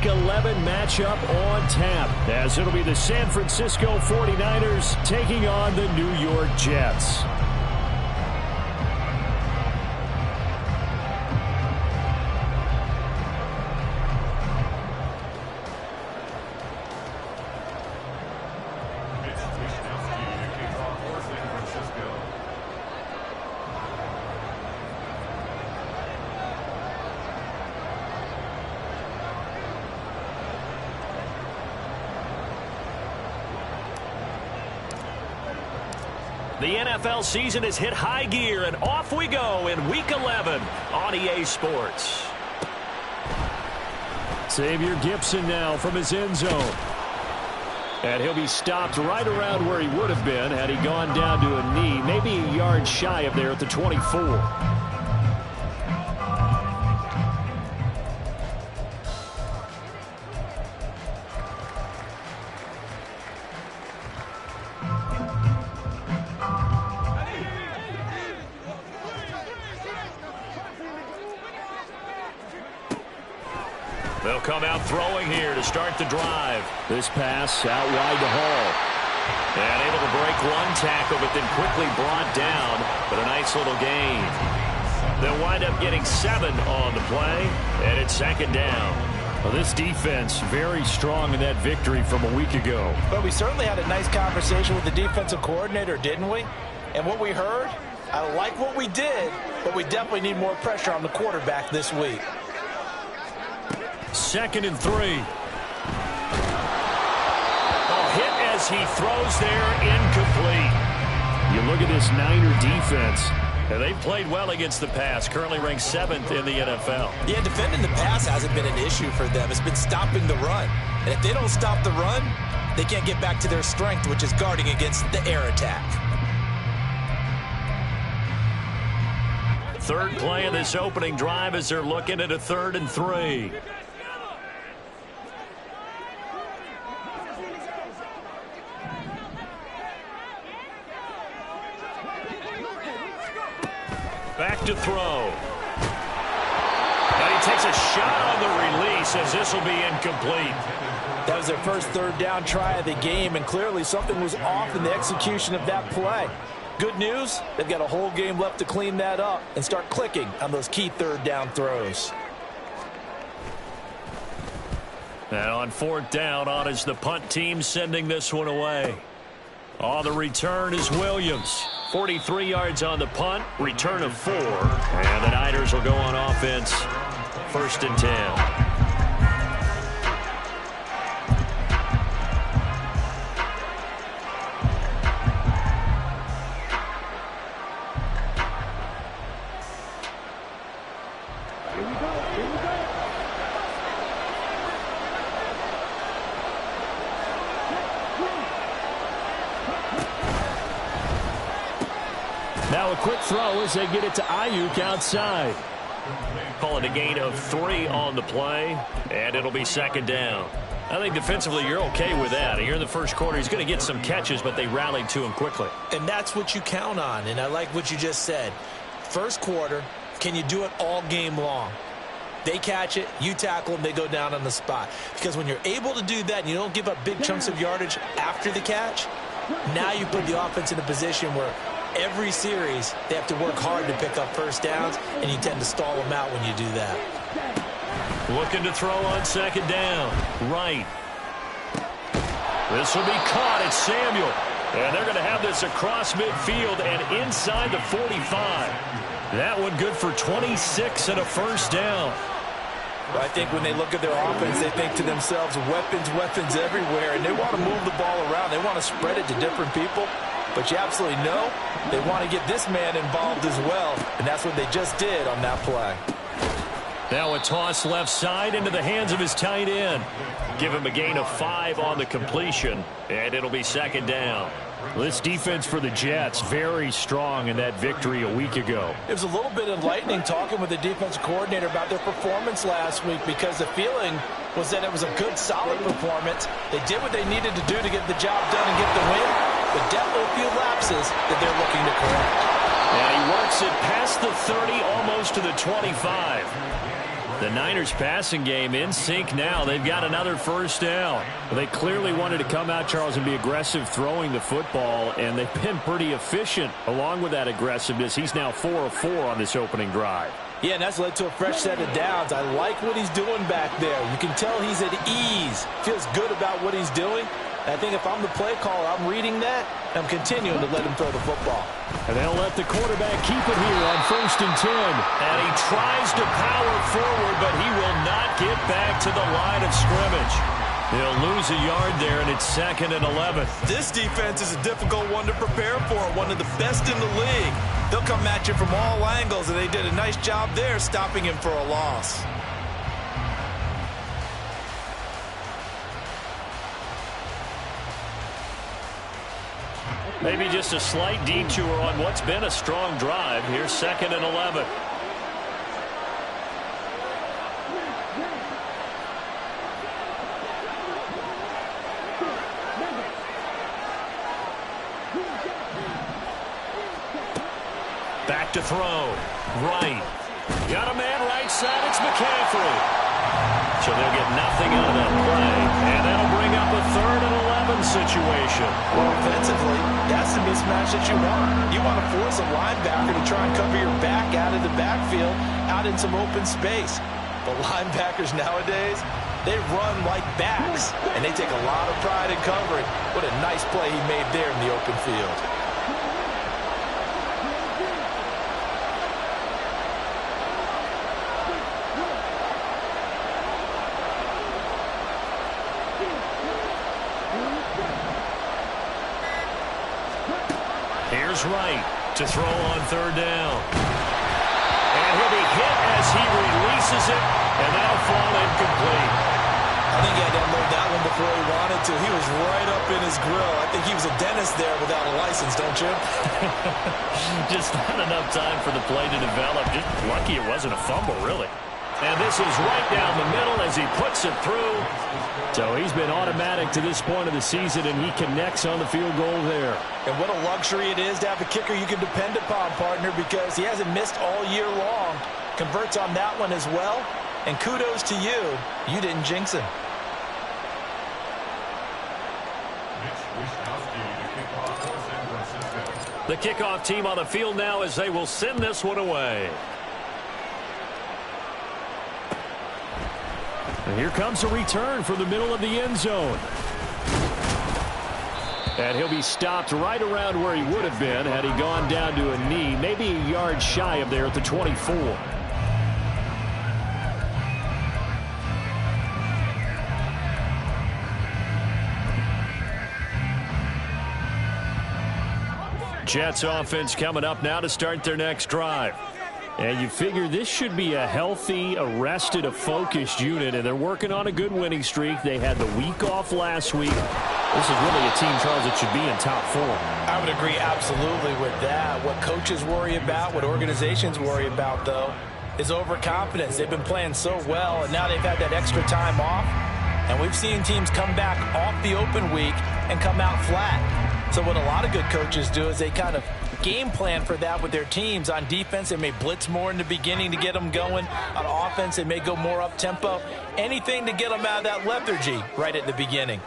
Week 11 matchup on tap, as it'll be the San Francisco 49ers taking on the New York Jets. The NFL season has hit high gear, and off we go in Week 11 on EA Sports. Xavier Gipson now from his end zone. And he'll be stopped right around where he would have been had he gone down to a knee, maybe a yard shy of there at the 24. They'll come out throwing here to start the drive. This pass out wide to Hall. And able to break one tackle, but then quickly brought down. But a nice little gain. They'll wind up getting 7 on the play, and it's second down. Well, this defense very strong in that victory from a week ago. But we certainly had a nice conversation with the defensive coordinator, didn't we? And what we heard, I like what we did, but we definitely need more pressure on the quarterback this week. 2nd and 3. Hit as he throws there, incomplete. You look at this Niner defense. And they've played well against the pass, currently ranked 7th in the NFL. Yeah, defending the pass hasn't been an issue for them. It's been stopping the run. And if they don't stop the run, they can't get back to their strength, which is guarding against the air attack. Third play of this opening drive as they're looking at a 3rd and 3. Back to throw. And he takes a shot on the release as this will be incomplete. That was their first 3rd down try of the game, and clearly something was off in the execution of that play. Good news, they've got a whole game left to clean that up and start clicking on those key 3rd down throws. And on 4th down, on is the punt team sending this one away. On the return is Williams. 43 yards on the punt, return of 4. And the Niners will go on offense, 1st and 10. Now a quick throw as they get it to Ayuk outside. Call it a gain of 3 on the play, and it'll be 2nd down. I think defensively you're okay with that. Here in the first quarter, he's going to get some catches, but they rallied to him quickly. And that's what you count on, and I like what you just said. First quarter, can you do it all game long? They catch it, you tackle them, they go down on the spot. Because when you're able to do that and you don't give up big chunks of yardage after the catch, now you put the offense in a position where every series, they have to work hard to pick up first downs, and you tend to stall them out when you do that. Looking to throw on 2nd down. Right. This will be caught. It's Samuel. And they're going to have this across midfield and inside the 45. That one good for 26 and a first down. Well, I think when they look at their offense, they think to themselves, weapons, weapons everywhere, and they want to move the ball around. They want to spread it to different people. But you absolutely know they want to get this man involved as well, and that's what they just did on that play. Now a toss left side into the hands of his tight end. Give him a gain of 5 on the completion, and it'll be 2nd down. This defense for the Jets, very strong in that victory a week ago. It was a little bit enlightening talking with the defensive coordinator about their performance last week, because the feeling was that it was a good, solid performance. They did what they needed to do to get the job done and get the win, but definitely a few lapses that they're looking to correct. And he works it past the 30, almost to the 25. The Niners passing game in sync now. They've got another first down. Well, they clearly wanted to come out, Charles, and be aggressive throwing the football, and they've been pretty efficient along with that aggressiveness. He's now 4 of 4 on this opening drive. Yeah, and that's led to a fresh set of downs. I like what he's doing back there. You can tell he's at ease. Feels good about what he's doing. I think if I'm the play caller, I'm reading that, and I'm continuing to let him throw the football. And they'll let the quarterback keep it here on 1st and 10. And he tries to power forward, but he will not get back to the line of scrimmage. He'll lose a yard there, and it's 2nd and 11. This defense is a difficult one to prepare for, one of the best in the league. They'll come at you from all angles, and they did a nice job there stopping him for a loss. Maybe just a slight detour on what's been a strong drive. Here's 2nd and 11. Back to throw. Right. Got a man right side. It's McCaffrey. So they'll get nothing out of that play. And that'll bring up a 3rd and 11 situation. Well, offensively, that's the mismatch that you want. You want to force a linebacker to try and cover your back out of the backfield, out in some open space. The linebackers nowadays, they run like backs, and they take a lot of pride in covering. What a nice play he made there in the open field. Here's Wright to throw on 3rd down. And he'll be hit as he releases it, and that'll fall incomplete. I think he had to unload that one before he wanted to. He was right up in his grill. I think he was a dentist there without a license, don't you? Just not enough time for the play to develop. Just lucky it wasn't a fumble, really. And this is right down the middle as he puts it through. So he's been automatic to this point of the season, and he connects on the field goal there. And what a luxury it is to have a kicker you can depend upon, partner, because he hasn't missed all year long. Converts on that one as well. And kudos to you. You didn't jinx him. The kickoff team on the field now as they will send this one away. And here comes a return from the middle of the end zone. And he'll be stopped right around where he would have been had he gone down to a knee, maybe a yard shy of there at the 24. Jets offense coming up now to start their next drive. And you figure this should be a healthy, a focused unit, and they're working on a good winning streak. They had the week off last week. This is really a team, Charles, that should be in top form. I would agree absolutely with that. What coaches worry about, what organizations worry about, though, is overconfidence. They've been playing so well, and now they've had that extra time off. And we've seen teams come back off the open week and come out flat. So what a lot of good coaches do is they kind of game plan for that with their teams. On defense, they may blitz more in the beginning to get them going. On offense, they may go more up-tempo. Anything to get them out of that lethargy right at the beginning.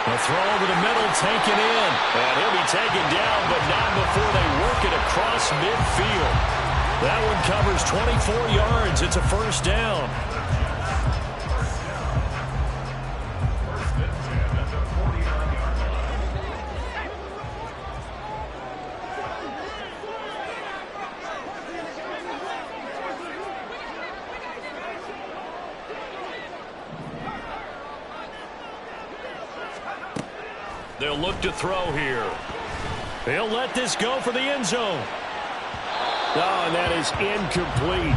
The throw over the middle, taken in. And he'll be taken down, but not before they work it across midfield. That one covers 24 yards. It's a first down. They'll look to throw here. They'll let this go for the end zone. Oh, and that is incomplete.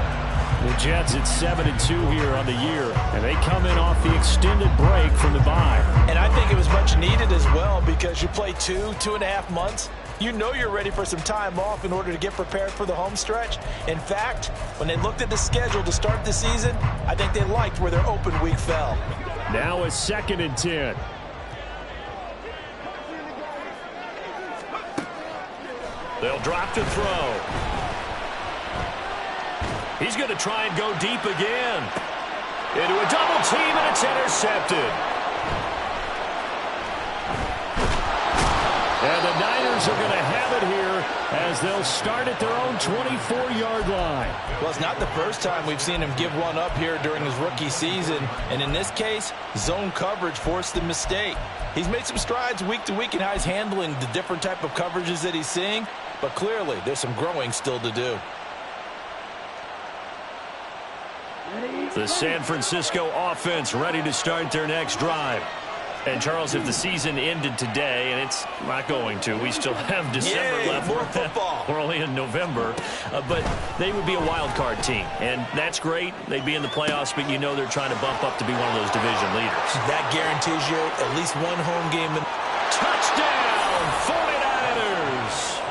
The Jets at 7-2 here on the year, and they come in off the extended break from the bye. And I think it was much needed as well because you play 2.5 months. You know you're ready for some time off in order to get prepared for the home stretch. In fact, when they looked at the schedule to start the season, I think they liked where their open week fell. Now a 2nd and 10. They'll drop to throw. He's going to try and go deep again. Into a double team, and it's intercepted. And the Niners are going to have it here as they'll start at their own 24-yard line. Well, it's not the first time we've seen him give one up here during his rookie season. And in this case, zone coverage forced the mistake. He's made some strides week to week in how he's handling the different type of coverages that he's seeing. But clearly, there's some growing still to do. The San Francisco offense ready to start their next drive. And, Charles, if the season ended today, and it's not going to, we still have December left. More football. We're only in November. But they would be a wild card team. And that's great. They'd be in the playoffs, but you know they're trying to bump up to be one of those division leaders. That guarantees you at least one home game. Touchdown, 49ers!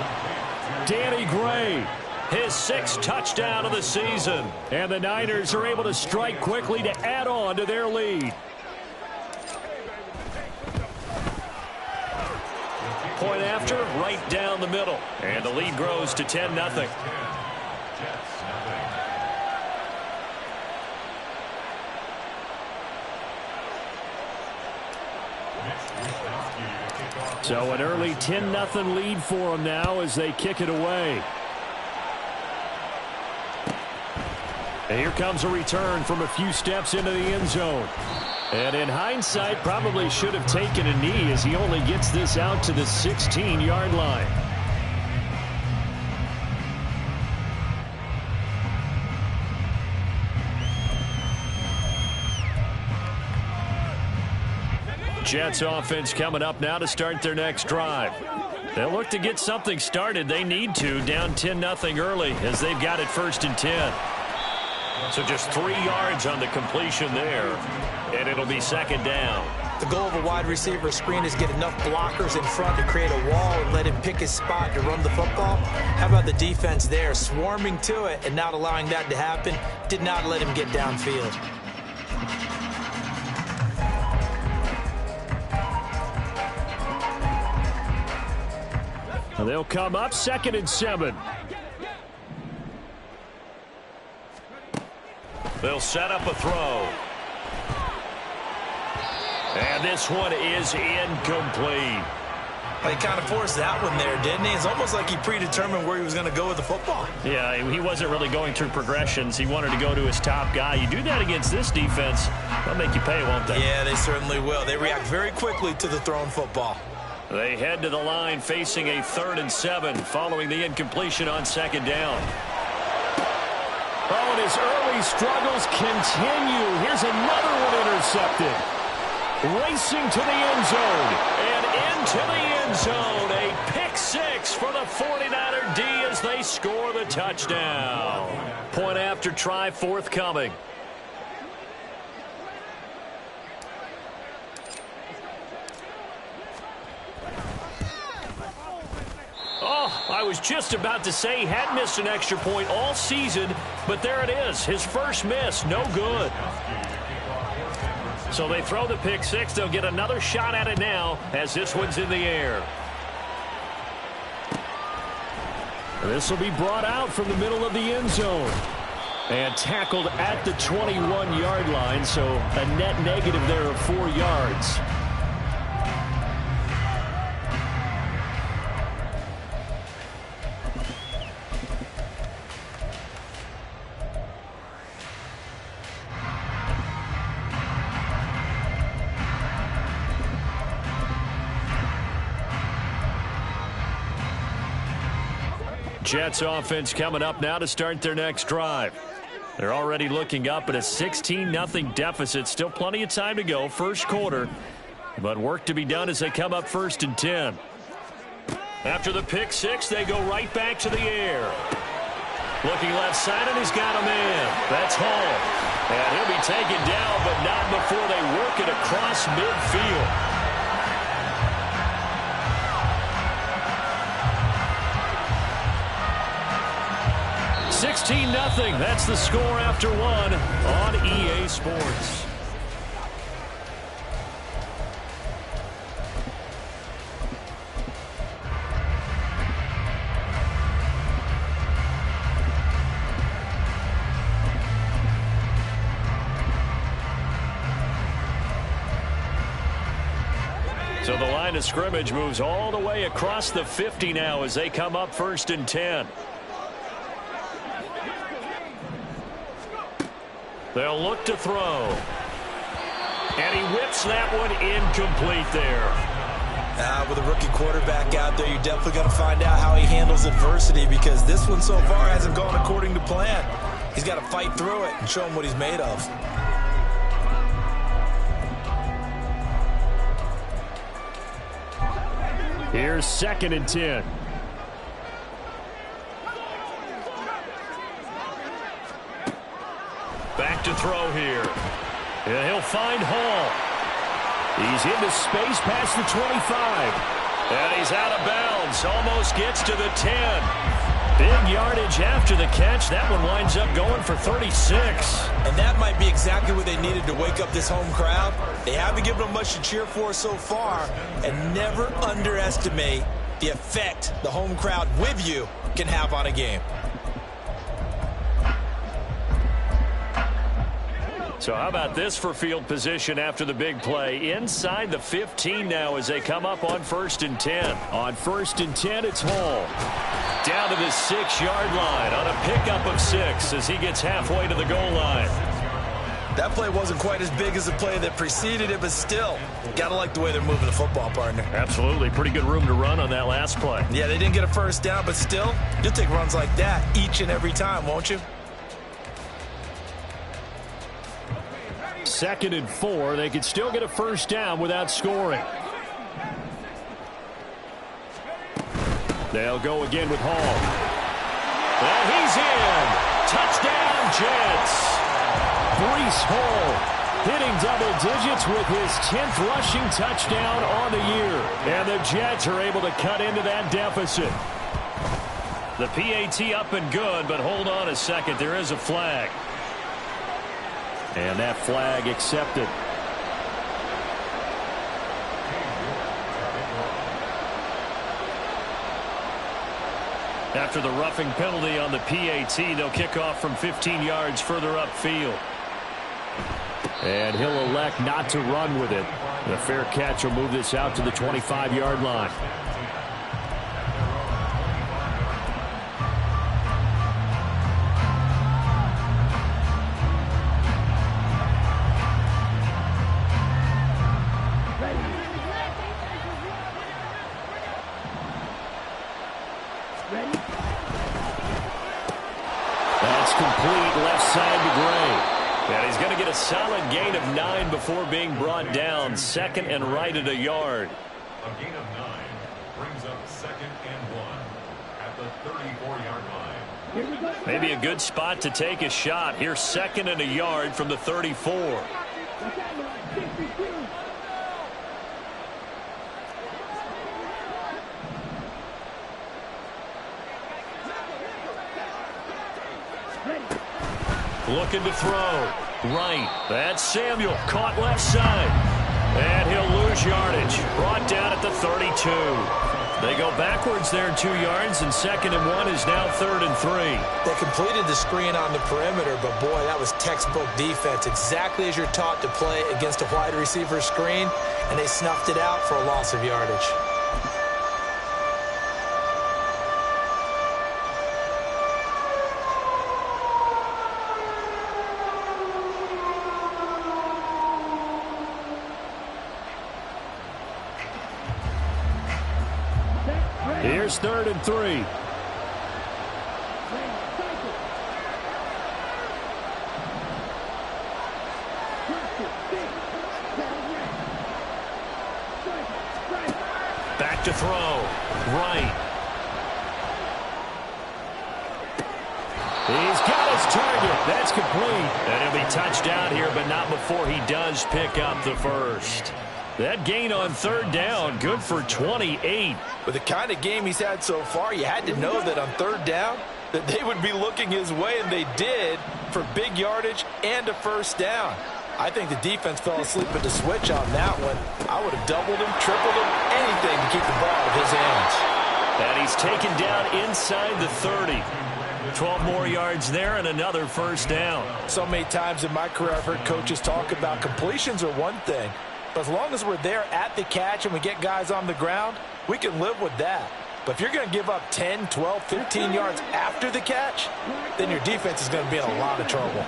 Danny Gray, his 6th touchdown of the season. And the Niners are able to strike quickly to add on to their lead. Point after, right down the middle. And the lead grows to 10-0. So an early 10-0 lead for them now as they kick it away. And here comes a return from a few steps into the end zone. And in hindsight, probably should have taken a knee as he only gets this out to the 16-yard line. Jets offense coming up now to start their next drive. They'll look to get something started. They need to, down 10-0 early as they've got it 1st and 10. So just 3 yards on the completion there, and it'll be 2nd down. The goal of a wide receiver screen is get enough blockers in front to create a wall and let him pick his spot to run the football. How about the defense there, swarming to it and not allowing that to happen? Did not let him get downfield. They'll come up 2nd and 7. They'll set up a throw. And this one is incomplete. He kind of forced that one there, didn't he? It's almost like he predetermined where he was going to go with the football. Yeah, he wasn't really going through progressions. He wanted to go to his top guy. You do that against this defense, they'll make you pay, won't they? Yeah, they certainly will. They react very quickly to the thrown football. They head to the line facing a 3rd and 7 following the incompletion on 2nd down. Oh, and his early struggles continue. Here's another one intercepted. Racing to the end zone. And into the end zone. A pick 6 for the 49er D as they score the touchdown. Point after try forthcoming. Oh, I was just about to say he had missed an extra point all season, but there it is. His first miss, no good. So they throw the pick 6. They'll get another shot at it now as this one's in the air. This will be brought out from the middle of the end zone. And tackled at the 21-yard line, so a net negative there of 4 yards. Jets offense coming up now to start their next drive. They're already looking up at a 16-0 deficit. Still plenty of time to go, 1st quarter. But work to be done as they come up 1st and 10. After the pick 6, they go right back to the air. Looking left side, and he's got a man. That's Hall. And he'll be taken down, but not before they work it across midfield. 16-0. That's the score after 1 on EA Sports. So the line of scrimmage moves all the way across the 50 now as they come up 1st and 10. They'll look to throw. And he whips that one incomplete there. With a rookie quarterback out there, you're definitely going to find out how he handles adversity, because this one so far hasn't gone according to plan. He's got to fight through it and show him what he's made of. Here's 2nd and 10. Back to throw here. And he'll find Hall. He's into space past the 25. And he's out of bounds. Almost gets to the 10. Big yardage after the catch. That one winds up going for 36. And that might be exactly what they needed to wake up this home crowd. They haven't given them much to cheer for so far. And never underestimate the effect the home crowd with you can have on a game. So how about this for field position after the big play? Inside the 15 now as they come up on 1st and 10. On 1st and 10, it's Hall. Down to the 6-yard line on a pickup of 6 as he gets halfway to the goal line. That play wasn't quite as big as the play that preceded it, but still, gotta like the way they're moving the football, partner. Absolutely. Pretty good room to run on that last play. Yeah, they didn't get a first down, but still, you'll take runs like that each and every time, won't you? 2nd and 4. They could still get a first down without scoring. They'll go again with Hall. And he's in. Touchdown, Jets. Breece Hall hitting double digits with his 10th rushing touchdown on the year. And the Jets are able to cut into that deficit. The PAT up and good, but hold on a second. There is a flag. And that flag accepted. After the roughing penalty on the PAT, they'll kick off from 15 yards further upfield. And he'll elect not to run with it. The fair catch will move this out to the 25-yard line. That's complete left side to Gray. And he's going to get a solid gain of 9 before being brought down. 2nd and right at a yard. A gain of 9 brings up 2nd and 1 at the 34-yard line. Maybe a good spot to take a shot. Here's 2nd and a yard from the 34. Looking to throw. Right. That's Samuel. Caught left side. And he'll lose yardage. Brought down at the 32. They go backwards there 2 yards, and 2nd and 1 is now 3rd and 3. They completed the screen on the perimeter, but boy, that was textbook defense. Exactly as you're taught to play against a wide receiver screen, and they snuffed it out for a loss of yardage. Here's 3rd and 3. Back to throw. Right. He's got his target. That's complete. And he'll be touched down here, but not before he does pick up the first. That gain on 3rd down, good for 28. With the kind of game he's had so far, you had to know that on 3rd down that they would be looking his way, and they did, for big yardage and a first down. I think the defense fell asleep at the switch on that one. I would have doubled him, tripled him, anything to keep the ball out of his hands. And he's taken down inside the 30. 12 more yards there and another first down. So many times in my career I've heard coaches talk about completions are one thing, But as long as we're there at the catch and we get guys on the ground, we can live with that. But if you're going to give up 10, 12, 15 yards after the catch, then your defense is going to be in a lot of trouble.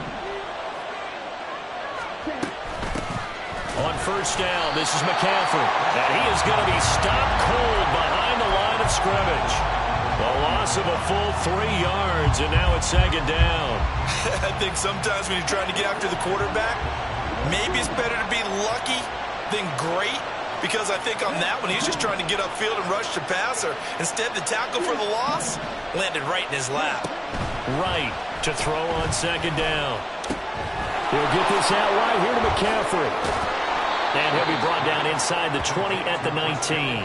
On first down, this is McCaffrey. And he is going to be stopped cold behind the line of scrimmage. A loss of a full 3 yards, and now it's second down. I think sometimes when you're trying to get after the quarterback, maybe it's better to be lucky than great. Because I think on that one, he's just trying to get upfield and rush the passer. Instead, the tackle for the loss landed right in his lap. Right to throw on second down. He'll get this out wide here to McCaffrey. And he'll be brought down inside the 20 at the 19.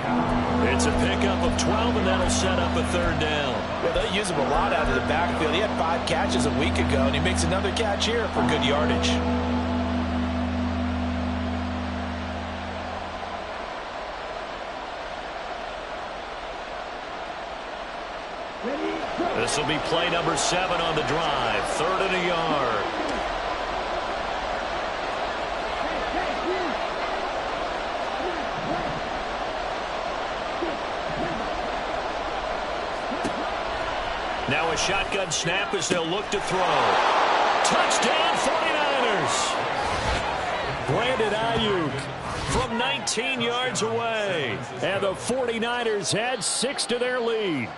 It's a pickup of 12, and that'll set up a third down. Yeah, they use him a lot out of the backfield. He had 5 catches a week ago, and he makes another catch here for good yardage. This will be play number 7 on the drive. 3rd and a yard. Now a shotgun snap as they'll look to throw. Touchdown 49ers. Brandon Ayuk From 19 yards away. and the 49ers add 6 to their lead.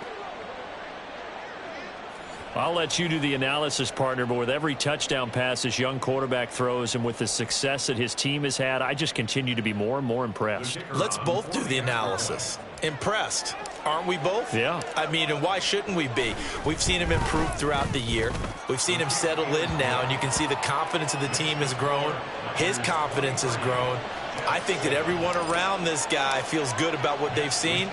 I'll let you do the analysis, partner, but with every touchdown pass this young quarterback throws and with the success that his team has had, I just continue to be more and more impressed. Let's both do the analysis. Impressed. Aren't we both? Yeah. I mean, and why shouldn't we be? We've seen him improve throughout the year. We've seen him settle in now, and you can see the confidence of the team has grown. His confidence has grown. I think that everyone around this guy feels good about what they've seen,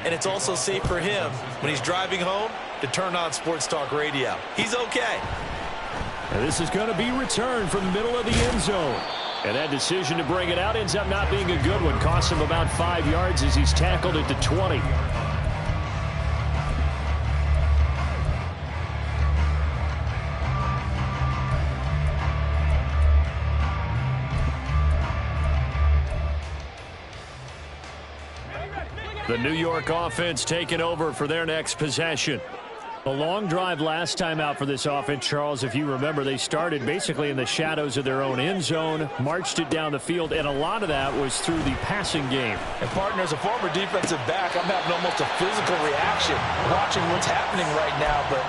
and it's also safe for him when he's driving home to turn on Sports Talk Radio. He's okay. And this is going to be returned from the middle of the end zone. And that decision to bring it out ends up not being a good one. Costs him about 5 yards as he's tackled at the 20. The New York offense taking over for their next possession. A long drive last time out for this offense, Charles. If you remember, they started basically in the shadows of their own end zone, marched it down the field, and a lot of that was through the passing game. And, partner, as a former defensive back, I'm having almost a physical reaction watching what's happening right now. But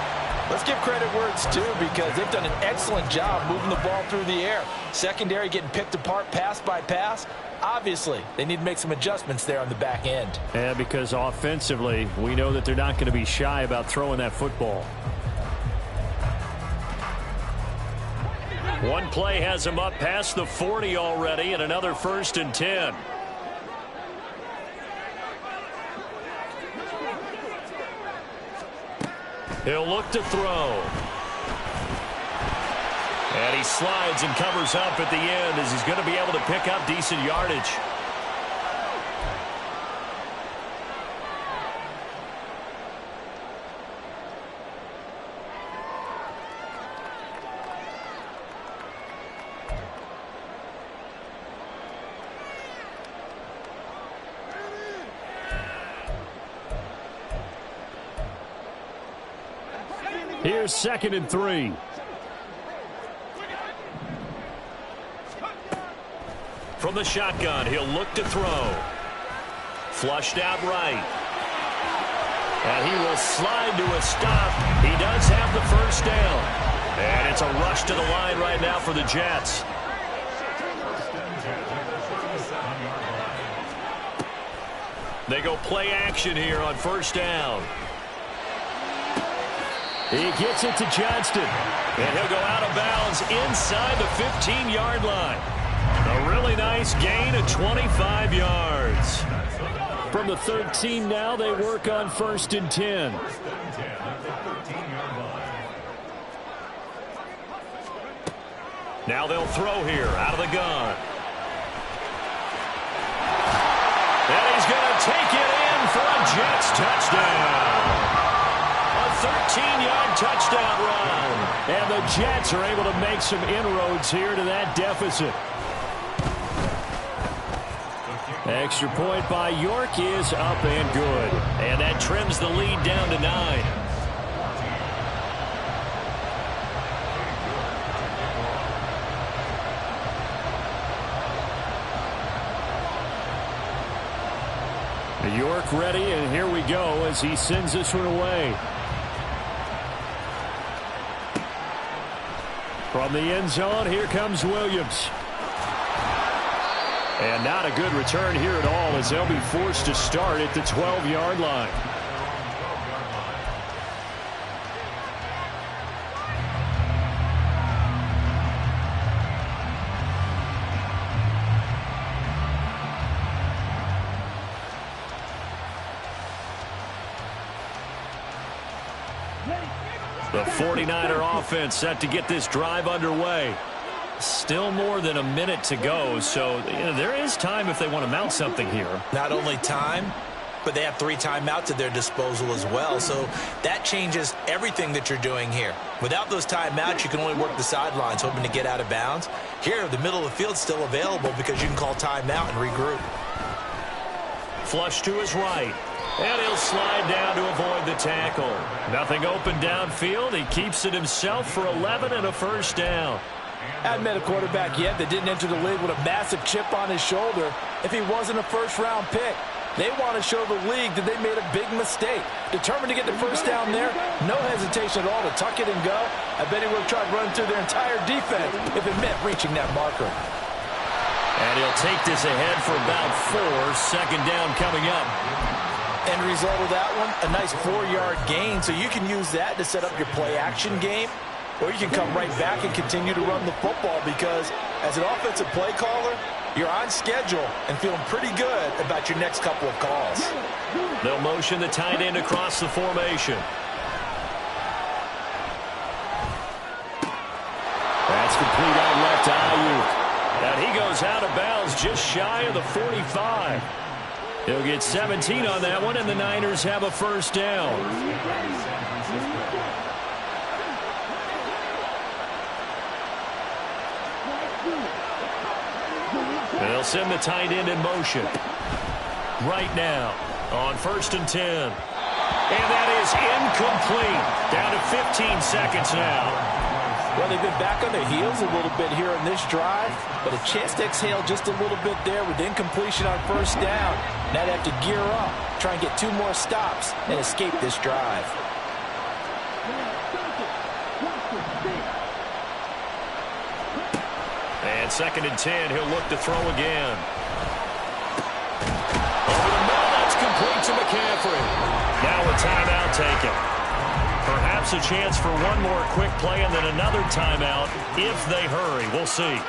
let's give credit where it's due because they've done an excellent job moving the ball through the air. Secondary getting picked apart pass by pass. Obviously, they need to make some adjustments there on the back end. Yeah, because offensively, we know that they're not going to be shy about throwing that football. One play has him up past the 40 already, and another 1st and 10. He'll look to throw. And he slides and covers up at the end as he's going to be able to pick up decent yardage. Here's 2nd and 3. From the shotgun, he'll look to throw. Flushed out right. And he will slide to a stop. He does have the 1st down. And it's a rush to the line right now for the Jets. They go play action here on 1st down. He gets it to Johnston. And he'll go out of bounds inside the 15-yard line. A really nice gain of 25 yards. From the 13 now, they work on 1st and 10. Now they'll throw here out of the gun. And he's going to take it in for a Jets touchdown. A 13-yard touchdown run. And the Jets are able to make some inroads here to that deficit. Extra point by York is up and good. And that trims the lead down to 9. York ready, and here we go as he sends this one away. From the end zone, here comes Williams. And not a good return here at all as they'll be forced to start at the 12-yard line. The 49er offense set to get this drive underway. Still more than a minute to go, so there is time if they want to mount something here. Not only time, but they have 3 timeouts at their disposal as well, so that changes everything that you're doing here. Without those timeouts, you can only work the sidelines, hoping to get out of bounds. Here, the middle of the field's still available because you can call timeout and regroup. Flush to his right. And he'll slide down to avoid the tackle. Nothing open downfield. He keeps it himself for 11 and a first down. Hadn't met a quarterback yet that didn't enter the league with a massive chip on his shoulder if he wasn't a first-round pick. They want to show the league that they made a big mistake. Determined to get the first down there, no hesitation at all to tuck it and go. I bet he would have tried running through their entire defense if it meant reaching that marker. And he'll take this ahead for about 4. Second down coming up. End result of that one, a nice 4-yard gain, so you can use that to set up your play-action game, or you can come right back and continue to run the football because as an offensive play caller, you're on schedule and feeling pretty good about your next couple of calls. They'll motion the tight end across the formation. That's complete out left to Ayuk. And he goes out of bounds just shy of the 45. He'll get 17 on that one, and the Niners have a first down. They'll send the tight end in motion. Right now, on 1st and 10. And that is incomplete. Down to 15 seconds now. Well, they've been back on their heels a little bit here in this drive, but a chance to exhale just a little bit there with incompletion on first down. Now they have to gear up, try and get 2 more stops, and escape this drive. And 2nd and 10, he'll look to throw again. Over the middle, that's complete to McCaffrey. Now a timeout taken. Perhaps a chance for one more quick play and then another timeout if they hurry. We'll see.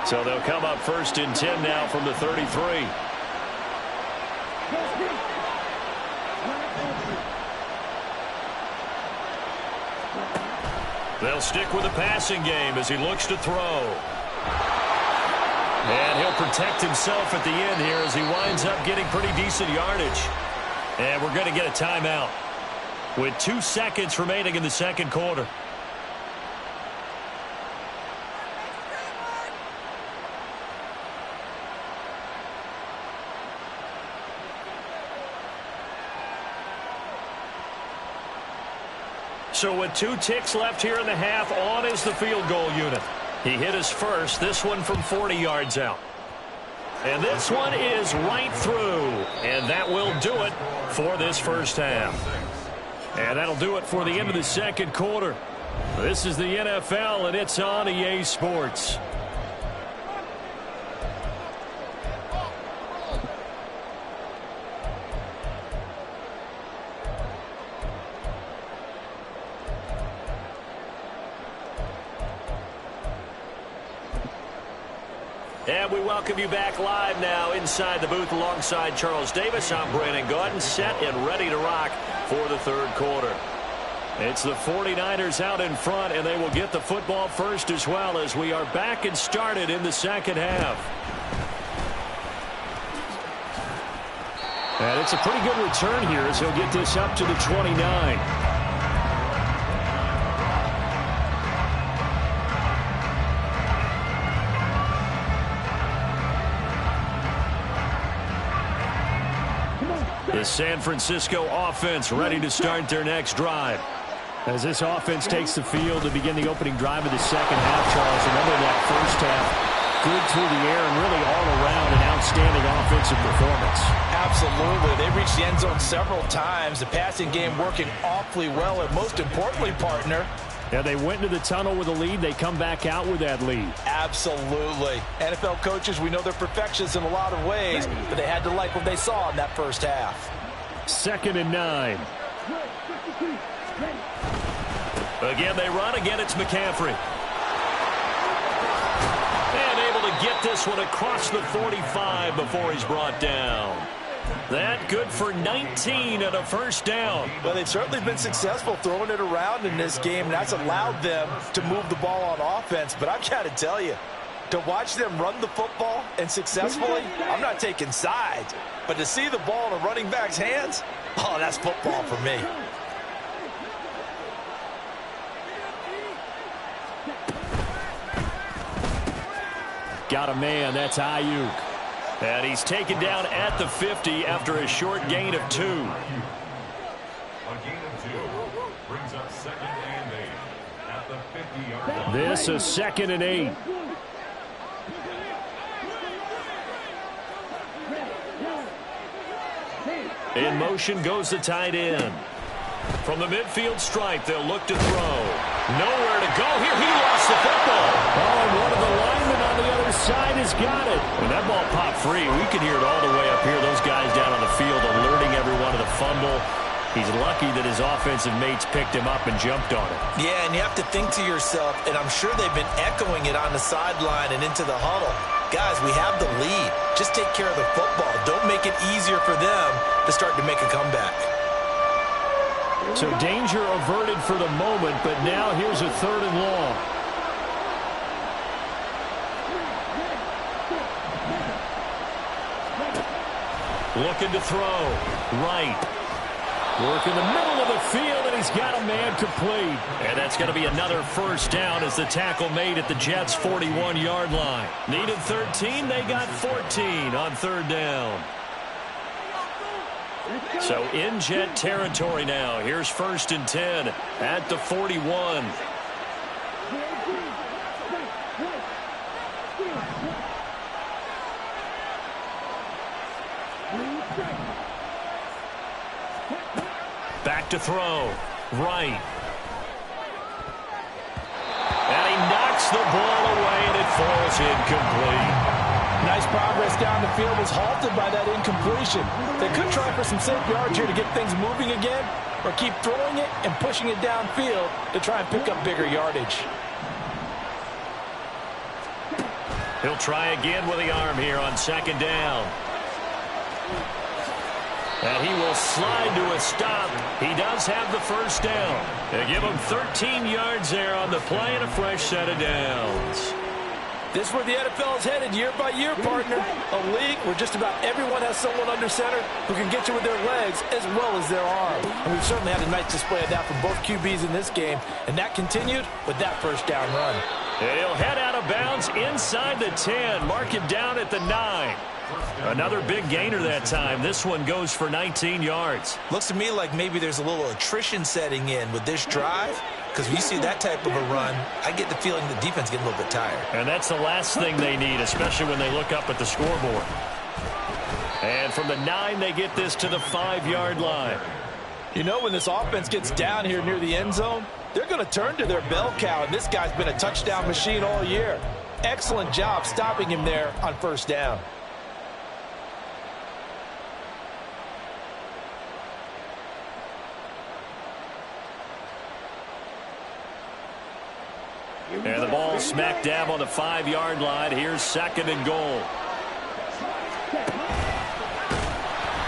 So they'll come up 1st and 10 now from the 33. They'll stick with the passing game as he looks to throw. And he'll protect himself at the end here as he winds up getting pretty decent yardage. And we're going to get a timeout with 2 seconds remaining in the second quarter. So with 2 ticks left here in the half, on is the field goal unit. He hit his first, this one from 40 yards out. And this one is right through. And that will do it for this first half. And that'll do it for the end of the second quarter. This is the NFL, and it's on EA Sports. And we welcome you back live now inside the booth alongside Charles Davis. I'm Brandon Gaudin, set and ready to rock for the third quarter. It's the 49ers out in front, and they will get the football first as well as we are back and started in the second half. And it's a pretty good return here as he'll get this up to the 29. The San Francisco offense ready to start their next drive. As this offense takes the field to begin the opening drive of the second half, Charles, remember that first half, good through the air and really all around an outstanding offensive performance. Absolutely. They reached the end zone several times. The passing game working awfully well, and most importantly, partner, yeah, they went into the tunnel with a lead. They come back out with that lead. Absolutely. NFL coaches, we know they're perfectionists in a lot of ways, but they had to like what they saw in that first half. 2nd and 9. Again, they run. Again, it's McCaffrey. And able to get this one across the 45 before he's brought down. That good for 19 and a first down. Well, they've certainly been successful throwing it around in this game, and that's allowed them to move the ball on offense. But I've got to tell you, to watch them run the football and successfully, I'm not taking sides. But to see the ball in a running back's hands, oh, that's football for me. Got a man. That's Ayuk. And he's taken down at the 50 after a short gain of 2. A gain of 2 brings up 2nd and 8 at the 50-yard line. This is 2nd and 8. In motion goes the tight end. From the midfield stripe, they'll look to throw. Nowhere to go here. He lost the football. Oh, and one of the linemen on the other side has got it. When that ball popped free, we could hear it all the way up here. Those guys down on the field alerting everyone of the fumble. He's lucky that his offensive mates picked him up and jumped on it. Yeah, and you have to think to yourself, and I'm sure they've been echoing it on the sideline and into the huddle. Guys, we have the lead. Just take care of the football. Don't make it easier for them to start to make a comeback. So danger averted for the moment, but now here's a 3rd and long. Looking to throw. Right. Work in the middle of the field, and he's got a man complete. And that's going to be another first down as the tackle made at the Jets' 41-yard line. Needed 13. They got 14 on 3rd down. So in Jet territory now. Here's 1st and 10 at the 41. Back to throw. Right. And he knocks the ball away, and it falls incomplete. Nice progress down the field was halted by that incompletion. They could try for some safe yards here to get things moving again, or keep throwing it and pushing it downfield to try and pick up bigger yardage. He'll try again with the arm here on 2nd down. And he will slide to a stop. He does have the first down. They give him 13 yards there on the play and a fresh set of downs. This is where the NFL is headed year by year, partner. A league where just about everyone has someone under center who can get you with their legs as well as their arm. And we've certainly had a nice display of that from both QBs in this game. And that continued with that first down run. And he'll head out of bounds inside the 10. Mark him down at the 9. Another big gainer that time. This one goes for 19 yards. Looks to me like maybe there's a little attrition setting in with this drive. Because when you see that type of a run, I get the feeling the defense getting a little bit tired. And that's the last thing they need, especially when they look up at the scoreboard. And from the 9, they get this to the 5-yard line. You know, when this offense gets down here near the end zone, they're going to turn to their bell cow, and this guy's been a touchdown machine all year. Excellent job stopping him there on 1st down. And the ball smack dab on the 5-yard line. Here's 2nd and goal.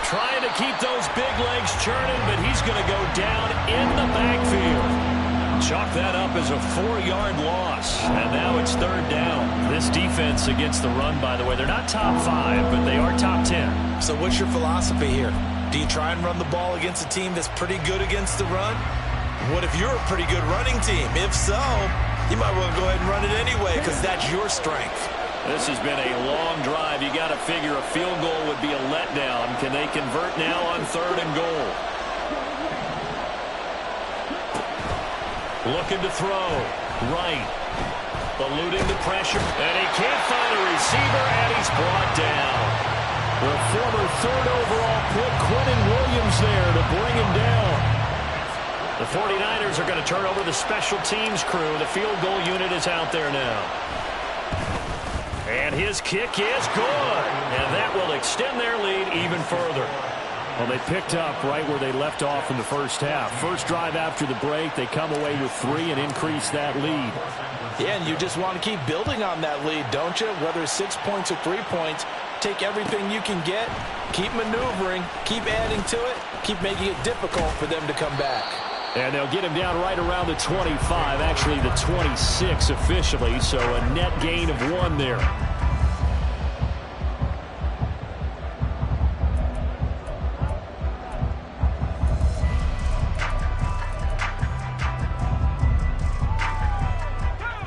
Trying to keep those big legs churning, but he's going to go down in the backfield. Chalk that up as a 4-yard loss. And now it's 3rd down. This defense against the run, by the way, they're not top 5, but they are top 10. So what's your philosophy here? Do you try and run the ball against a team that's pretty good against the run? What if you're a pretty good running team? If so, you might want to go ahead and run it anyway because that's your strength. This has been a long drive. You got to figure a field goal would be a letdown. Can they convert now on 3rd and goal? Looking to throw. Right. Eluding the pressure. And he can't find a receiver, and he's brought down. The former 3rd overall pick, Quentin Williams, there to bring him down. The 49ers are going to turn over the special teams crew. The field goal unit is out there now. And his kick is good. And that will extend their lead even further. Well, they picked up right where they left off in the first half. First drive after the break, they come away with 3 and increase that lead. Yeah, and you just want to keep building on that lead, don't you? Whether it's 6 points or 3 points, take everything you can get, keep maneuvering, keep adding to it, keep making it difficult for them to come back. And they'll get him down right around the 25, actually the 26 officially, so a net gain of 1 there.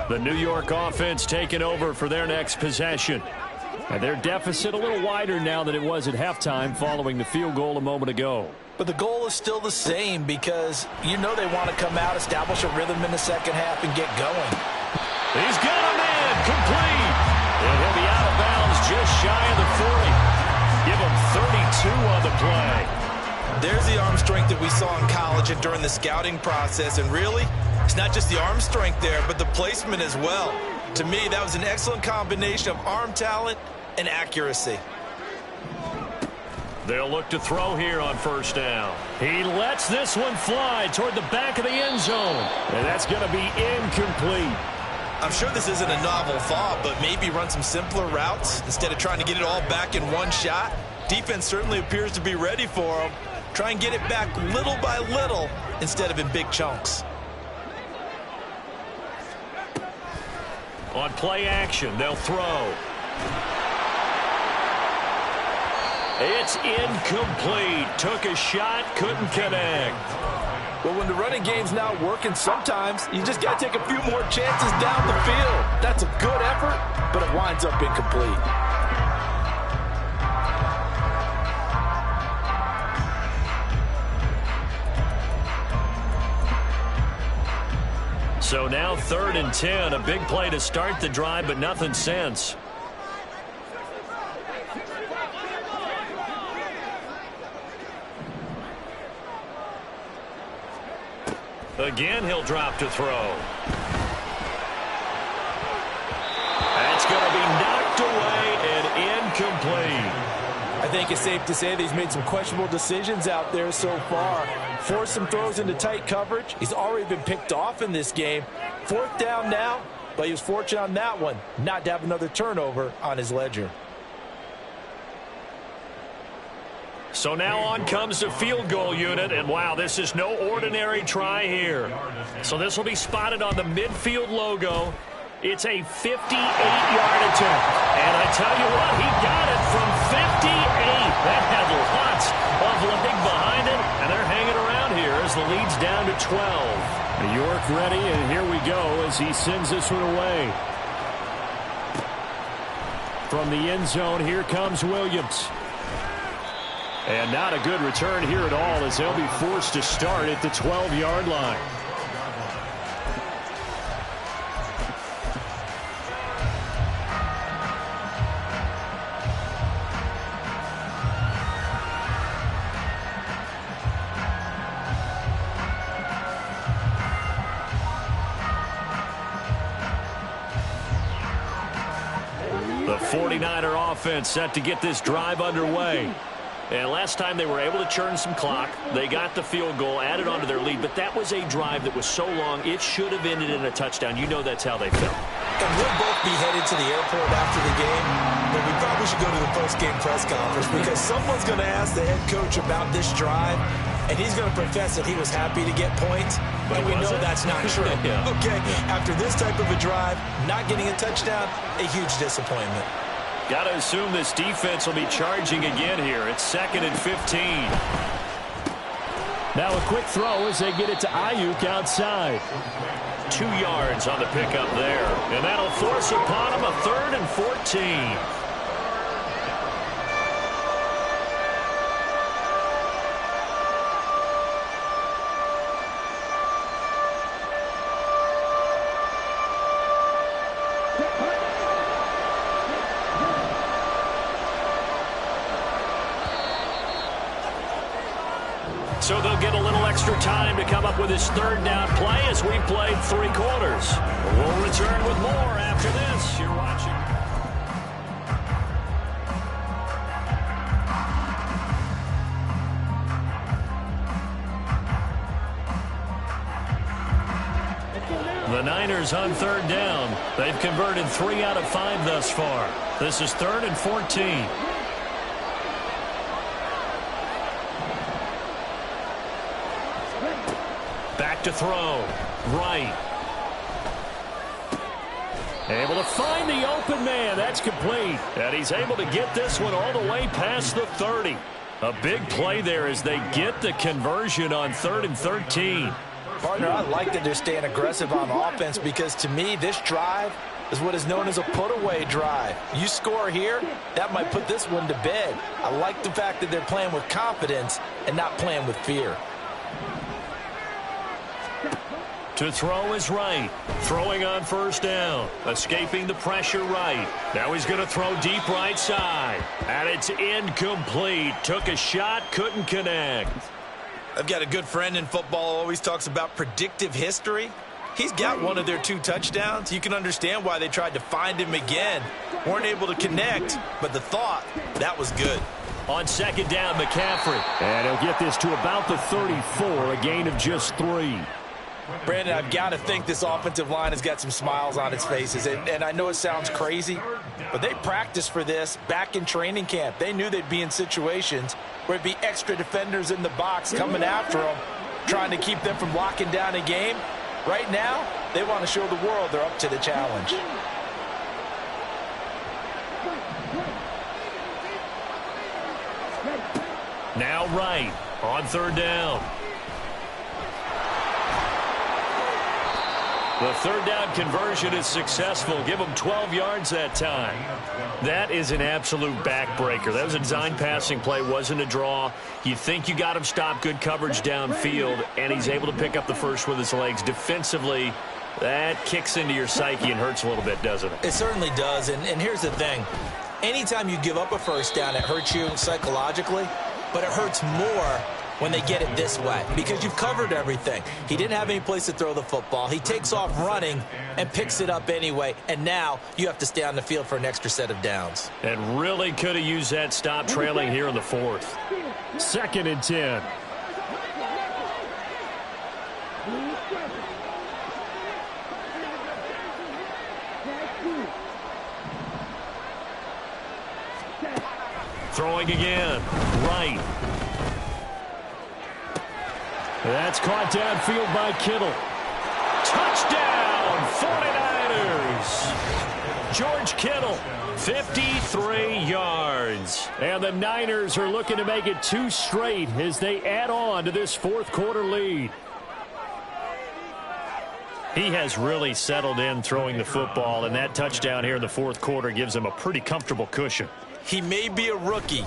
The New York offense taking over for their next possession. And their deficit a little wider now than it was at halftime following the field goal a moment ago. But the goal is still the same because you know they want to come out, establish a rhythm in the second half, and get going. He's got a man complete. And he'll be out of bounds just shy of the 40. Give him 32 on the play. There's the arm strength that we saw in college and during the scouting process. And really, it's not just the arm strength there, but the placement as well. To me, that was an excellent combination of arm talent and accuracy. They'll look to throw here on 1st down. He lets this one fly toward the back of the end zone. And that's going to be incomplete. I'm sure this isn't a novel thought, but maybe run some simpler routes instead of trying to get it all back in one shot. Defense certainly appears to be ready for him. Try and get it back little by little instead of in big chunks. On play action, they'll throw. It's incomplete. Took a shot, couldn't connect. Well, when the running game's not working, sometimes you just got to take a few more chances down the field. That's a good effort, but it winds up incomplete. So now 3rd and 10, a big play to start the drive, but nothing since. Again, he'll drop to throw. That's going to be knocked away and incomplete. I think it's safe to say that he's made some questionable decisions out there so far. Forced some throws into tight coverage. He's already been picked off in this game. 4th down now, but he was fortunate on that one not to have another turnover on his ledger. So now on comes the field goal unit, and wow, this is no ordinary try here. So this will be spotted on the midfield logo. It's a 58-yard attempt. And I tell you what, he got it from 58. That had lots of leg behind it, and they're hanging around here as the lead's down to 12. New York ready, and here we go as he sends this one away. From the end zone, here comes Williams. And not a good return here at all as they'll be forced to start at the 12-yard line. The 49er offense set to get this drive underway. And last time they were able to churn some clock. They got the field goal, added on to their lead, but that was a drive that was so long, it should have ended in a touchdown. You know that's how they felt. And we'll both be headed to the airport after the game, but we probably should go to the post-game press conference because someone's going to ask the head coach about this drive, and he's going to profess that he was happy to get points, and we know that's not true. Yeah. Okay, after this type of a drive, not getting a touchdown, a huge disappointment. Got to assume this defense will be charging again here. It's 2nd and 15. Now a quick throw as they get it to Ayuk outside. 2 yards on the pickup there. And that'll force upon him a 3rd and 14. So they'll get a little extra time to come up with his 3rd down play as we've played 3 quarters. We'll return with more after this. You're watching. The Niners on 3rd down. They've converted 3 out of 5 thus far. This is 3rd and 14. Back to throw. Right. Able to find the open man. That's complete. And he's able to get this one all the way past the 30. A big play there as they get the conversion on 3rd and 13. Partner, I like that they're staying aggressive on offense because, to me, this drive is what is known as a put-away drive. You score here, that might put this one to bed. I like the fact that they're playing with confidence and not playing with fear. To throw is Right. Throwing on 1st down. Escaping the pressure right. Now he's going to throw deep right side. And it's incomplete. Took a shot, couldn't connect. I've got a good friend in football who always talks about predictive history. He's got one of their 2 touchdowns. You can understand why they tried to find him again. Weren't able to connect, but the thought, that was good. On 2nd down, McCaffrey. And he'll get this to about the 34, a gain of just 3. Brandon, I've got to think this offensive line has got some smiles on its faces. And I know it sounds crazy, but they practiced for this back in training camp. They knew they'd be in situations where it'd be extra defenders in the box coming after them, trying to keep them from locking down a game. Right now, they want to show the world they're up to the challenge. Now Right on 3rd down. The 3rd down conversion is successful. Give them 12 yards that time. That is an absolute backbreaker. That was a design passing play, wasn't a draw. You think you got him stopped, good coverage downfield, and he's able to pick up the first with his legs. Defensively, that kicks into your psyche and hurts a little bit, doesn't it? It certainly does, and here's the thing. Anytime you give up a 1st down, it hurts you psychologically, but it hurts more when they get it this way because you've covered everything. He didn't have any place to throw the football. He takes off running and picks it up anyway, and now you have to stay on the field for an extra set of downs. And really could have used that stop trailing here in the 4th. 2nd and 10. Throwing again. Right. That's caught downfield by Kittle. Touchdown, 49ers. George Kittle, 53 yards. And the Niners are looking to make it 2 straight as they add on to this 4th quarter lead. He has really settled in throwing the football, and that touchdown here in the 4th quarter gives him a pretty comfortable cushion. He may be a rookie,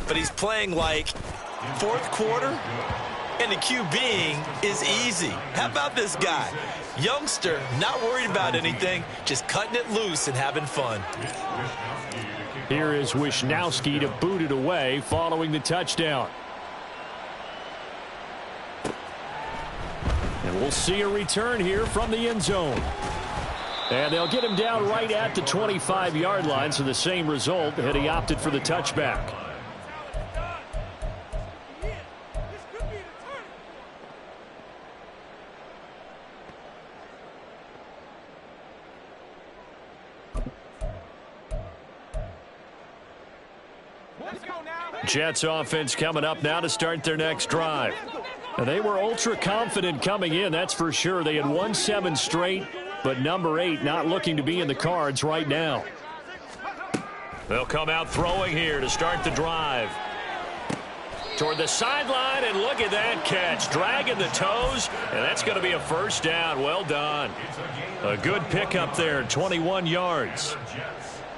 but he's playing like 4th quarter. And the QBing is easy. How about this guy? Youngster, not worried about anything, just cutting it loose and having fun. Here is Wisnowski to boot it away following the touchdown. And we'll see a return here from the end zone. And they'll get him down right at the 25-yard line, so the same result had he opted for the touchback. Jets offense coming up now to start their next drive. And they were ultra confident coming in, that's for sure. They had won 7 straight, but number 8 not looking to be in the cards right now. They'll come out throwing here to start the drive. Toward the sideline, and look at that catch. Dragging the toes, and that's going to be a first down. Well done. A good pickup there, 21 yards.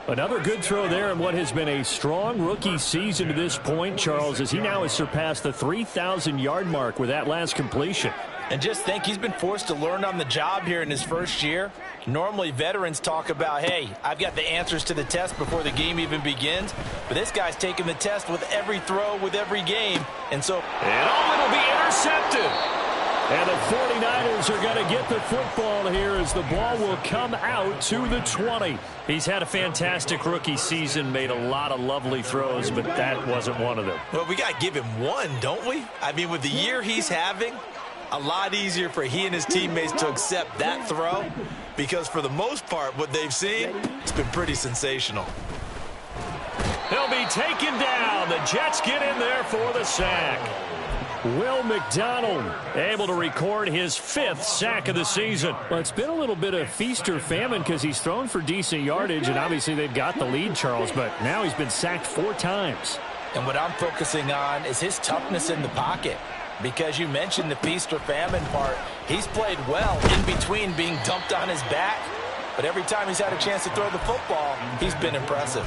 Another good throw there in what has been a strong rookie season to this point, Charles, as he now has surpassed the 3,000-yard mark with that last completion. And just think, he's been forced to learn on the job here in his first year. Normally, veterans talk about, hey, I've got the answers to the test before the game even begins. But this guy's taking the test with every throw, with every game. And so... And it'll be intercepted. And the 49ers are going to get the football here as the ball will come out to the 20. He's had a fantastic rookie season, made a lot of lovely throws, but that wasn't one of them. Well, we got to give him one, don't we? I mean, with the year he's having, a lot easier for he and his teammates to accept that throw, because for the most part, what they've seen, it's been pretty sensational. He'll be taken down. The Jets get in there for the sack. Will McDonald able to record his 5th sack of the season. Well, it's been a little bit of feast or famine because he's thrown for decent yardage, and obviously they've got the lead, Charles, but now he's been sacked 4 times. And what I'm focusing on is his toughness in the pocket. Because you mentioned the feast or famine part, he's played well in between being dumped on his back. But every time he's had a chance to throw the football, he's been impressive.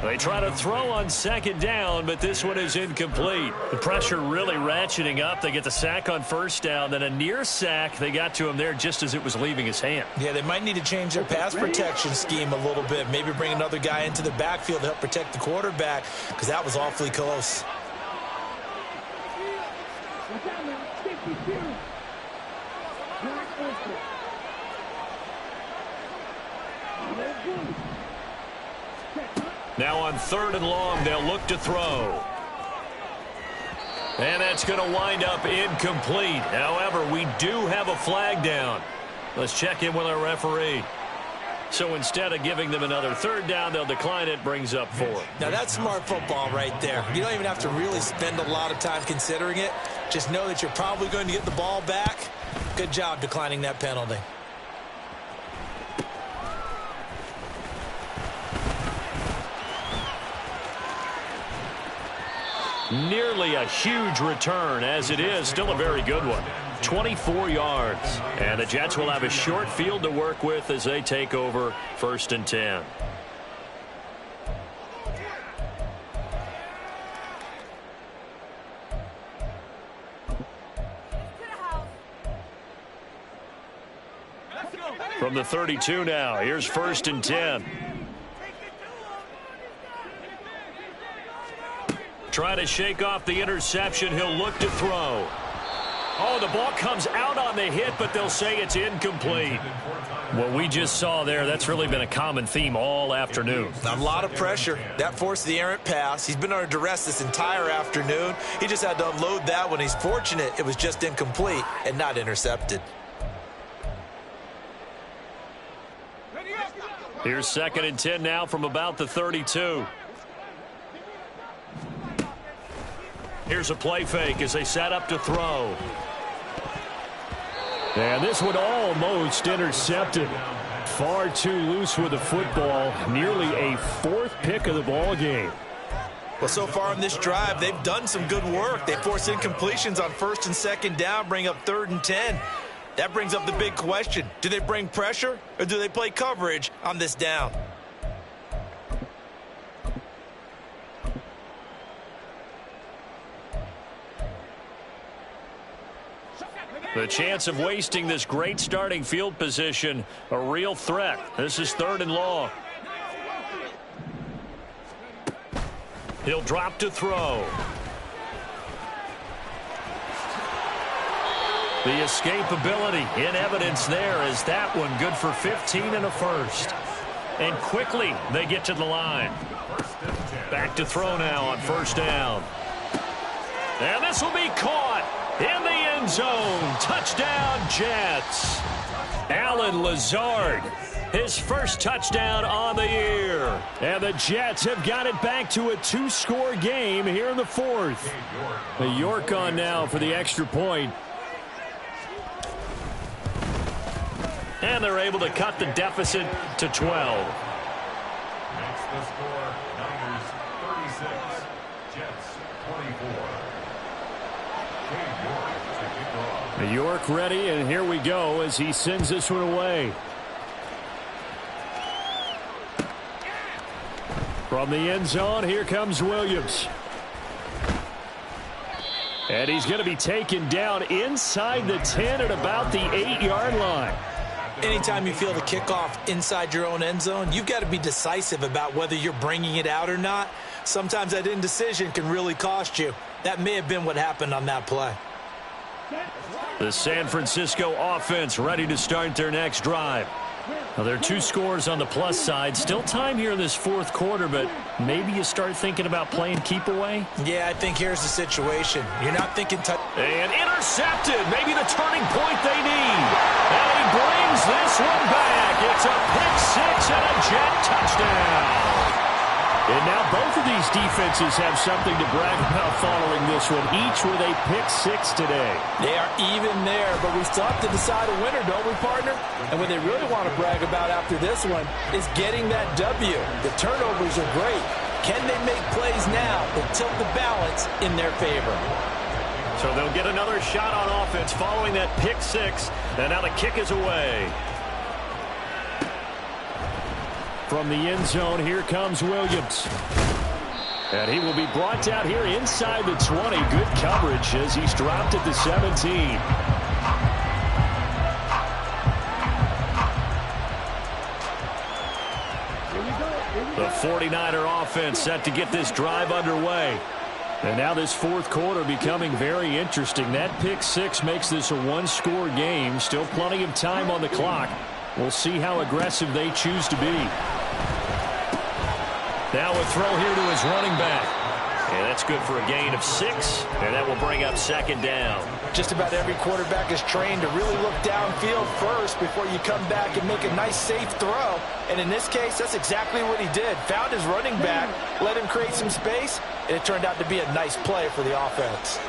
They try to throw on 2nd down, but this one is incomplete. The pressure really ratcheting up. They get the sack on 1st down, then a near sack. They got to him there just as it was leaving his hand. Yeah, they might need to change their pass protection scheme a little bit. Maybe bring another guy into the backfield to help protect the quarterback, because that was awfully close. Now on 3rd and long, they'll look to throw. And that's going to wind up incomplete. However, we do have a flag down. Let's check in with our referee. So instead of giving them another 3rd down, they'll decline it, brings up 4. Now that's smart football right there. You don't even have to really spend a lot of time considering it. Just know that you're probably going to get the ball back. Good job declining that penalty. Nearly a huge return, as it is still a very good one. 24 yards. And the Jets will have a short field to work with as they take over 1st and 10. From the 32 now, here's 1st and 10. Try to shake off the interception. He'll look to throw. Oh, the ball comes out on the hit, but they'll say it's incomplete. What we just saw there, that's really been a common theme all afternoon. A lot of pressure. That forced the errant pass. He's been under duress this entire afternoon. He just had to unload that one. He's fortunate it was just incomplete and not intercepted. Here's 2nd and 10 now from about the 32. Here's a play fake as they set up to throw. And this one almost intercepted. Far too loose with the football. Nearly a 4th pick of the ball game. Well, so far in this drive, they've done some good work. They forced incompletions on 1st and 2nd down, bring up 3rd and 10. That brings up the big question. Do they bring pressure or do they play coverage on this down? The chance of wasting this great starting field position, a real threat. This is 3rd and long. He'll drop to throw. The escapability in evidence there is that one good for 15 and a 1st. And quickly they get to the line. Back to throw now on 1st down. And this will be caught in the end zone. Touchdown, Jets. Allen Lazard, his 1st touchdown on the year. And the Jets have got it back to a 2-score game here in the 4th. The York on now for the extra point. And they're able to cut the deficit to 12. Makes the score Niners 36, Jets 24. York ready, and here we go as he sends this one away. From the end zone, here comes Williams. And he's going to be taken down inside the 10 at about the 8-yard line. Anytime you feel the kickoff inside your own end zone, you've got to be decisive about whether you're bringing it out or not. Sometimes that indecision can really cost you. That may have been what happened on that play. The San Francisco offense ready to start their next drive. Now, there are 2 scores on the plus side. Still time here in this fourth quarter, but maybe you start thinking about playing keep away? Yeah, I think here's the situation. You're not thinking and intercepted. Maybe the turning point they need. And he brings this one back. It's a pick-6 and a Jet touchdown. And now both of these defenses have something to brag about following this one, each with a pick-6 today. They are even there, but we still have to decide a winner, don't we, partner? And what they really want to brag about after this one is getting that W. The turnovers are great. Can they make plays now that tilt the balance in their favor? So they'll get another shot on offense following that pick-6, and now the kick is away. From the end zone, here comes Williams. And he will be brought down here inside the 20. Good coverage as he's dropped at the 17. The 49er offense set to get this drive underway. And now this fourth quarter becoming very interesting. That pick-6 makes this a one-score game. Still plenty of time on the clock. We'll see how aggressive they choose to be. Now a throw here to his running back. And that's good for a gain of 6. And that will bring up second down. Just about every quarterback is trained to really look downfield first before you come back and make a nice, safe throw. And in this case, that's exactly what he did. Found his running back, let him create some space, and it turned out to be a nice play for the offense.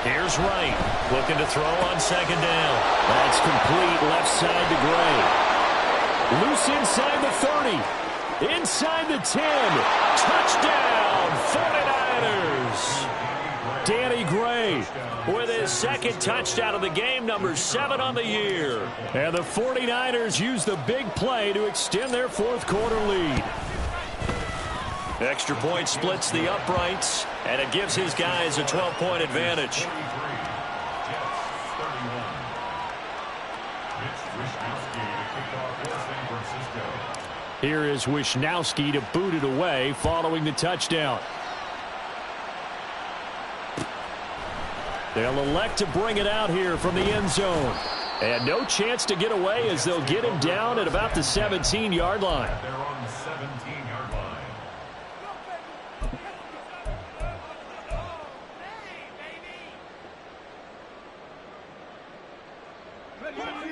Here's Wright, looking to throw on second down. That's complete left side to Gray. Loose inside the 30. Inside the 10. Touchdown, 49ers. Danny Gray with his second touchdown of the game, number 7 on the year. And the 49ers use the big play to extend their fourth quarter lead. Extra point splits the uprights, and it gives his guys a 12-point advantage. Here is Wishnowsky to boot it away following the touchdown. They'll elect to bring it out here from the end zone. And no chance to get away as they'll get him down at about the 17-yard line. They're on the 17-yard line.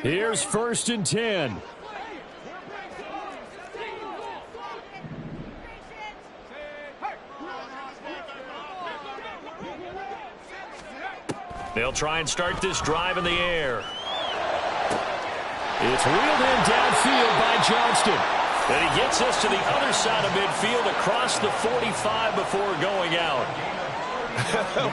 Here's 1st and 10. They'll try and start this drive in the air. It's wheeled in downfield by Johnston. And he gets us to the other side of midfield across the 45 before going out.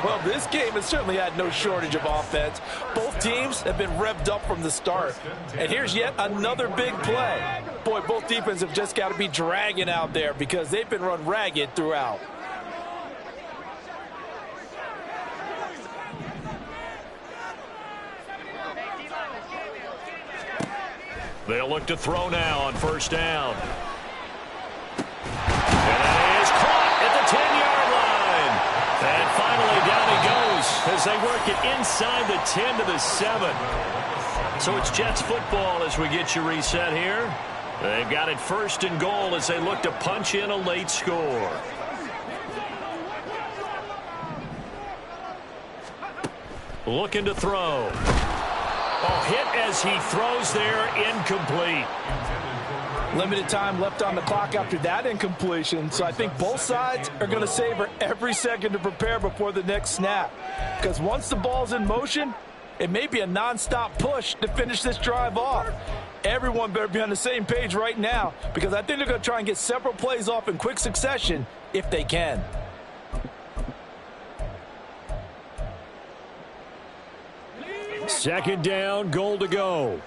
Well, this game has certainly had no shortage of offense. Both teams have been revved up from the start. And here's yet another big play. Boy, both defenses have just got to be dragging out there because they've been run ragged throughout. They'll look to throw now on first down. And that is caught at the 10-yard line. And finally down he goes as they work it inside the 10 to the 7. So it's Jets football as we get you reset here. They've got it 1st and goal as they look to punch in a late score. Looking to throw. Oh, hit as he throws there, incomplete. Limited time left on the clock after that incompletion, so I think both sides are going to savor every second to prepare before the next snap. Because once the ball's in motion, It may be a nonstop push to finish this drive off. Everyone better be on the same page right now because I think they're going to try and get several plays off in quick succession if they can. Second down, goal to go.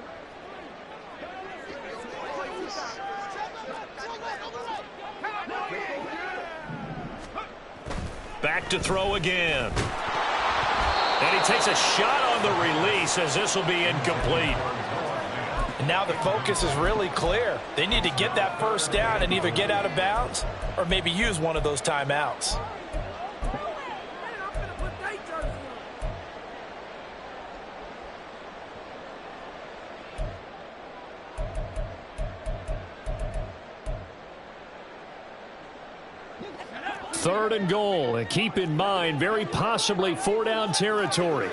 Back to throw again. And he takes a shot on the release as this will be incomplete. And now the focus is really clear. They need to get that first down and either get out of bounds or maybe use one of those timeouts. Third and goal, and keep in mind, very possibly 4-down territory.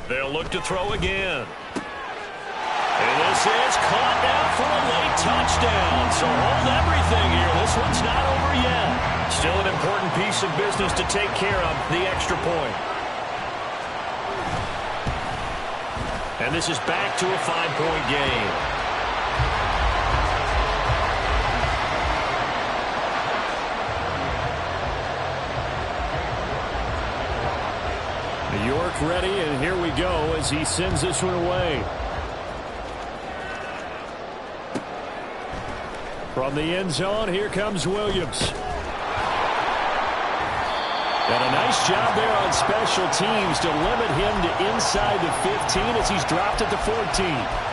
They'll look to throw again. And this is caught now for a late touchdown. So hold everything here. This one's not over yet. Still an important piece of business to take care of, the extra point. And this is back to a 5-point game. York ready, and here we go as he sends this one away. From the end zone, here comes Williams. And a nice job there on special teams to limit him to inside the 15 as he's dropped at the 14.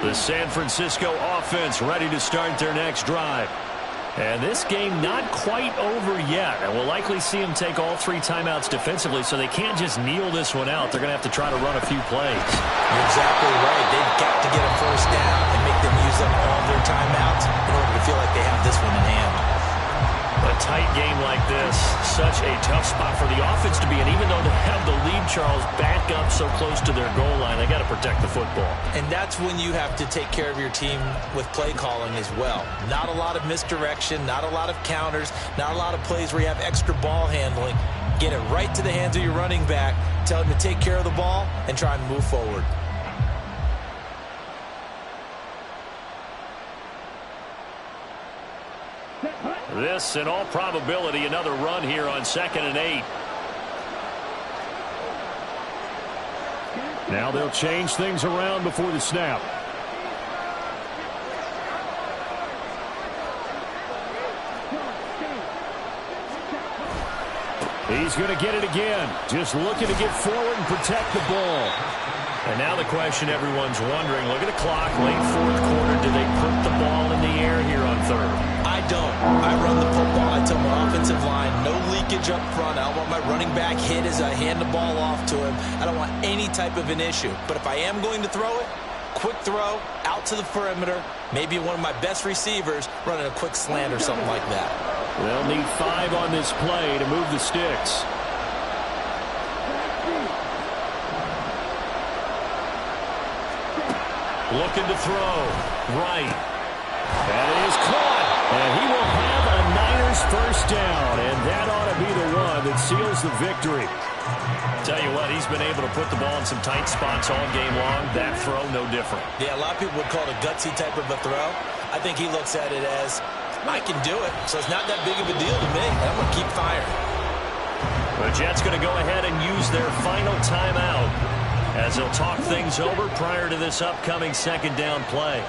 The San Francisco offense ready to start their next drive. And this game not quite over yet. And we'll likely see him take all 3 timeouts defensively, so they can't just kneel this one out. They're going to have to try to run a few plays. You're exactly right. They've got to get a first down and make them use up all their timeouts in order to feel like they have this one in hand. A tight game like this, such a tough spot for the offense to be in. Even though they have the lead, Charles, back up so close to their goal line, they got to protect the football. And that's when you have to take care of your team with play calling as well. Not a lot of misdirection, not a lot of counters, not a lot of plays where you have extra ball handling. Get it right to the hands of your running back, tell him to take care of the ball, and try and move forward. This, in all probability, another run here on 2nd and 8. Now they'll change things around before the snap. He's going to get it again. Just looking to get forward and protect the ball. And now the question everyone's wondering, look at the clock, late 4th quarter, do they put the ball in the air here on 3rd? I don't. I run the football. I tell my offensive line, no leakage up front. I don't want my running back hit as I hand the ball off to him. I don't want any type of an issue. But if I am going to throw it, quick throw, out to the perimeter, maybe one of my best receivers running a quick slant or something like that. They'll need 5 on this play to move the sticks. Looking to throw. Right. That is caught. And he will have a Niners first down. And that ought to be the one that seals the victory. Tell you what, he's been able to put the ball in some tight spots all game long. That throw, no different. Yeah, a lot of people would call it a gutsy type of a throw. I think he looks at it as, I can do it, so it's not that big of a deal to me. I'm going to keep firing. The Jets going to go ahead and use their final timeout as they'll talk things over prior to this upcoming 2nd down play.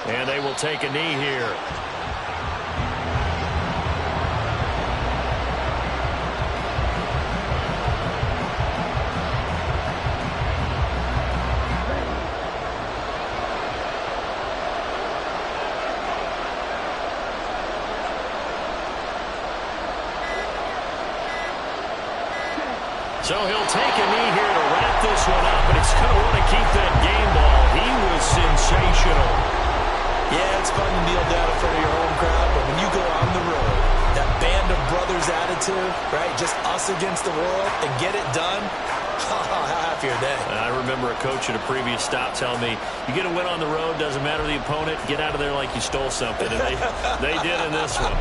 And they will take a knee here. So he'll take a knee here to wrap this one up, and it's going to want to keep that game ball. He was sensational. Yeah, it's fun to kneel down in front of your home crowd, but when you go out the road, that band of brothers attitude, right? Just us against the world and get it done. How happy are they? I remember a coach at a previous stop telling me, you get a win on the road, doesn't matter the opponent, get out of there like you stole something. And they did in this one.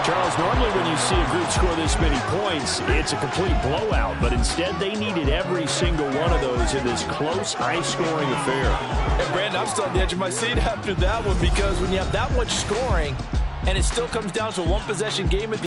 Charles, normally when you see a group score this many points, it's a complete blowout. But instead, they needed every single one of those in this close, high-scoring affair. And, Brandon, I'm still on the edge of my seat after that one because when you have that much scoring and it still comes down to a one-possession game at the